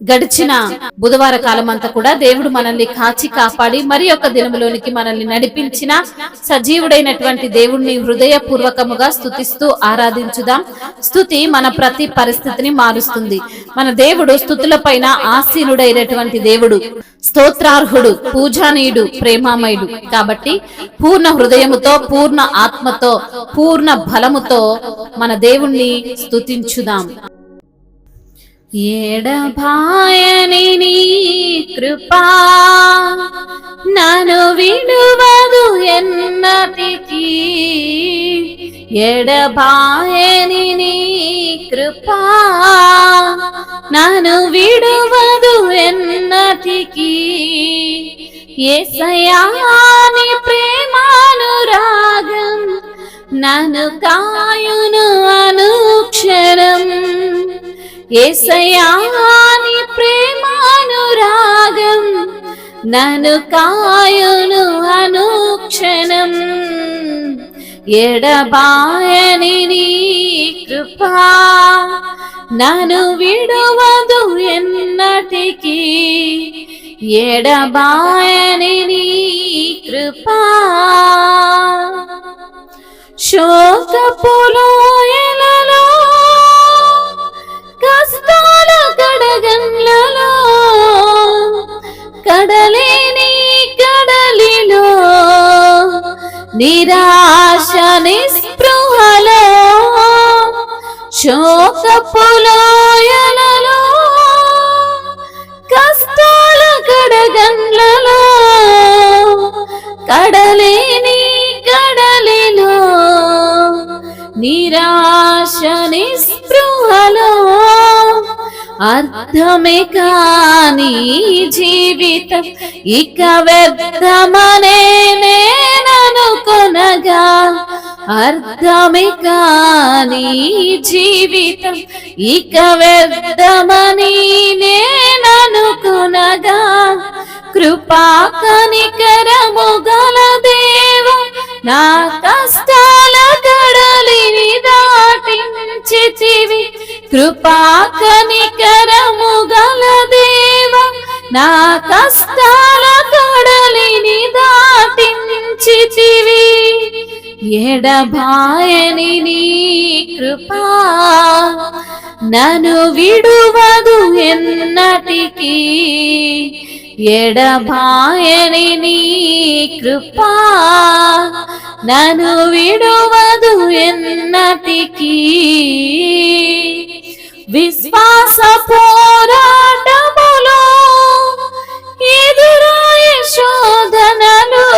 గడిచిన బుధవార కాలం అంతా కూడా దేవుడు మనల్ని కాచి కాపాడి మరి యొక్క దినములోనికి మనల్ని నడిపించిన సజీవుడైనటువంటి దేవుణ్ణి హృదయపూర్వకముగా స్తుతిస్తూ ఆరాధించుదాం. స్తుతి మన ప్రతి పరిస్థితిని మారుస్తుంది. మన దేవుడు స్తుతుల పైన ఆసీనుడైనటువంటి దేవుడు, స్తోత్రార్హుడు, పూజానీయుడు, ప్రేమామయుడు. కాబట్టి పూర్ణ హృదయముతో, పూర్ణ ఆత్మతో, పూర్ణ బలముతో మన దేవుణ్ణి స్తుతించుదాం. ఎడబాయని నీ కృపా నన్ను విడువదు ఎన్నటికీ, ఎడబాయని నీ కృపా నన్ను విడువదు ఎన్నటికీ. యేసయ్యా నీ ప్రేమానురాగం నన్ను కాయును అనుక్షణం. యేసయ్యా నీ ప్రేమానురాగం నన్ను కాయును అనుక్షణం. ఎడబాయని నీ కృపా నన్ను విడువదు ఎన్నటికీ, ఎడబాయని నీ కృపా. శోకపు లోయలలో, కష్టాల కడగండ్లలో, కడలేని కడలిలో, నిరాశ నిస్పృహలో, శోకపు లోయలలో, కష్టాల కడగండ్లలో, కడలేని కడలిలో, నిరాశ నిస్పృహలో, అర్థమే కాని జీవితం ఇక వ్యర్థమనే నేననుకొనగా, అర్థమే కాని జీవితం ఇక వ్యర్థమని నేననుకొనగా, కృపా కనికరము గల దేవ నా కష్టాల కడలిని దాటించితివి. కృపా కనికరము గల దేవ నా కష్టాల కడలిని దాటించితివి. ఎడబాయని నీ కృపా నన్ను విడువదు ఎన్నటికీ, ఎడబాయని నీ కృపా నన్ను విడువదు ఎన్నటికీ. విశ్వాస పోరాటములో, ఎదురాయ శోధనలు,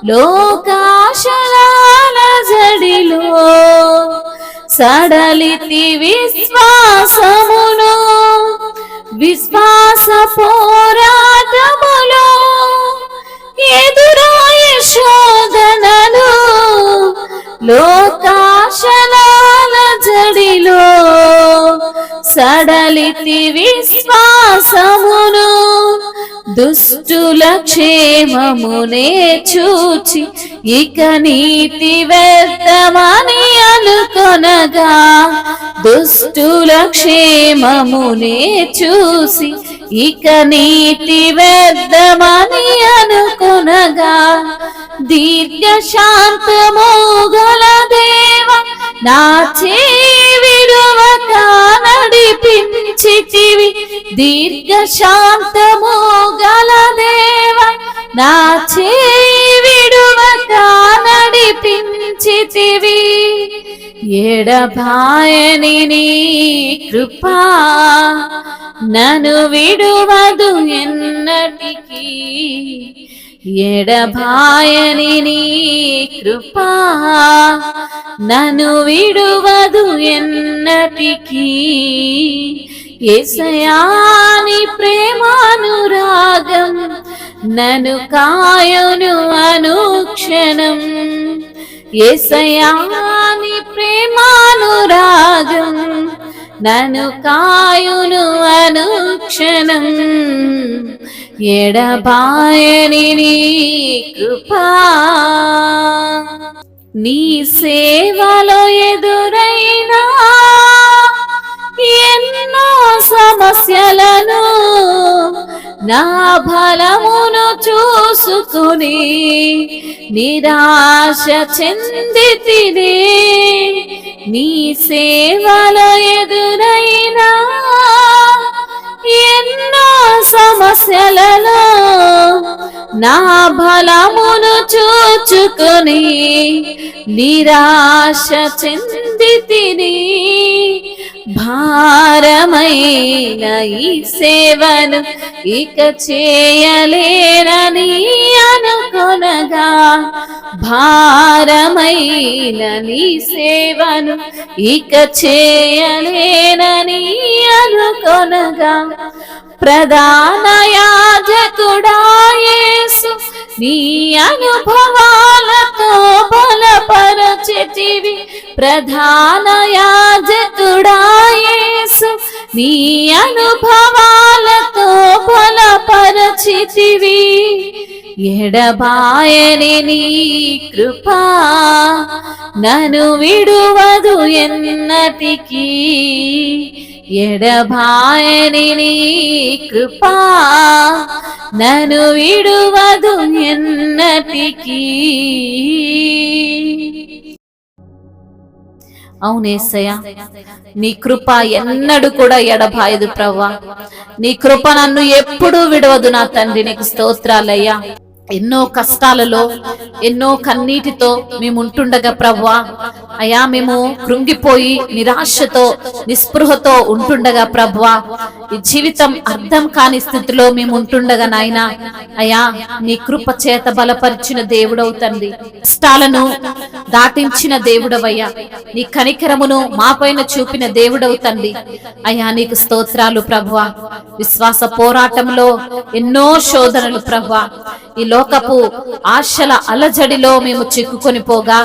లోకాశలాల జడిలో, సడలితి విశ్వాసమును. విశ్వాస పోరాటములో, ఎదురాయ శోధనలు, లోకాశలాల జడిలో, సడలితి విశ్వాసమును. దుష్టుల క్షేమమునే చూచి ఇక నీతి వ్యర్థమని అనుకొనగా, దుష్టుల క్షేమమునే చూసి ఇక నీతి వ్యర్థమని అనుకొనగా, దీర్ఘ శాంతము గల దేవ నా విడువక నడిపించితివి. దీర్ఘ శాంతము గల దేవ నా విడువక నడిపించితివి. ఎడబాయని నీ కృపా నన్ను విడువదు ఎన్నటికీ, ఎడబాయని నీ కృపా నన్ను విడువదు ఎన్నటికీ. యేసయ్యా నీ ప్రేమానురాగం నన్ను కాయును అనుక్షణం. యేసయ్యా నీ ప్రేమానురాగం నన్ను కాయును అనుక్షణం. ఎడబాయని నీ కృపా నీ సేవలో ఎదురైనా ఎన్నో సమస్య నా బలమును చూసుకుని నిరాశ చెందితిని. నీ సేవలో ఎదురైనా ఎన్నో సమస్యలలో నా బలమును చూచుకుని నిరాశ చెందితిని. భారమైన ఈ సేవను ఇక చేయలేనని అనుకొనగా, భారమైన నీ సేవను ఇక చేయలేనని అనుకొనగా, ప్రధాన యాజకుడా యేసు నీ అనుభవాలతో బలపరచితివి. ప్రధాన యాజకుడా యేసు నీ అనుభవాలతో బలపరచితివి. ఎడబాయని నీ కృపా నన్ను విడువదు ఎన్నటికీ. ఎడబాయని నీ కృపా నన్ను విడువదు ఎన్నటికీ. అవునేసయ్య, నీ కృప ఎన్నడూ కూడా ఎడబాయదు ప్రభువా. నీ కృప నన్ను ఎప్పుడూ విడవదు నా తండ్రి. నీకు స్తోత్రాలయ్యా. ఎన్నో కష్టాలలో ఎన్నో కన్నీటితో మేము ఉంటుండగా ప్రభువా అయ్యా, మేము కృంగిపోయి నిరాశతో నిస్పృహతో ఉంటుండగా ప్రభువా, ఈ జీవితం అర్థం కాని స్థితిలో మేము ఉంటుండగా నాయనా అయ్యా, నీ కృప చేత బలపరిచిన దేవుడవు తండ్రి. కష్టాలను దాటించిన దేవుడవయ్యా, నీ కనికరమును మాపైన చూపిన దేవుడవు తండ్రి. అయ్యా నీకు స్తోత్రాలు ప్రభువా. విశ్వాస పోరాటంలో ఎన్నో శోధనలు ప్రభువా, ఈ లోకపు ఆశల అలజడిలో మేము చిక్కుకొని పోగా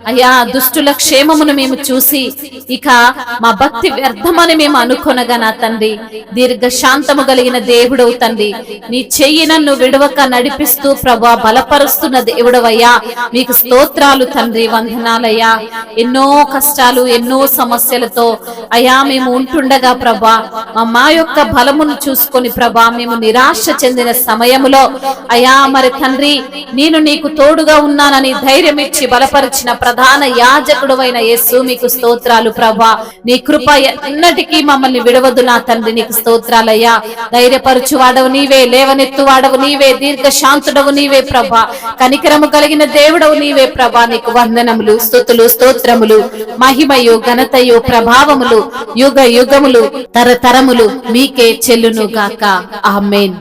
అయ్యా, దుష్టుల క్షేమమును మేము చూసి ఇక మా భక్తి వ్యర్థమని మేము అనుకొనగా నా తండ్రి, దీర్ఘ శాంతము కలిగిన దేవుడవు తండ్రి. నీ చెయ్యి నన్ను విడవక నడిపిస్తూ ప్రభా బలపరుస్తున్న దేవుడవయ్యా, మీకు స్తోత్రాలు తండ్రి. వందనాలయ్యా. ఎన్నో కష్టాలు ఎన్నో సమస్యలతో అయ్యా మేము ఉంటుండగా ప్రభా, మా యొక్క బలమును చూసుకొని ప్రభా మేము నిరాశ చెందిన సమయములో అయ్యా మరి తండ్రి, నేను నీకు తోడుగా ఉన్నానని ధైర్యం ఇచ్చి బలపరిచిన ప్రధాన యాజకుడు అయిన యేసు మీకు స్తోత్రాలు ప్రభా. నీ కృప ఎన్నటికీ మమ్మల్ని విడవదు నా తండ్రి. నీకు స్తోత్రాలయ్యా. ధైర్యపరచువాడవు నీవే, లేవనెత్తువాడవు నీవే, దీర్ఘ శాంతుడవు నీవే ప్రభా, కనికరము కలిగిన దేవుడవు నీవే ప్రభా. నీకు వందనములు, స్తుతులు, స్తోత్రములు, మహిమయు ఘనతయు ప్రభావములు యుగ యుగములు తరతరములు మీకే చెల్లును గాక. ఆమేన్.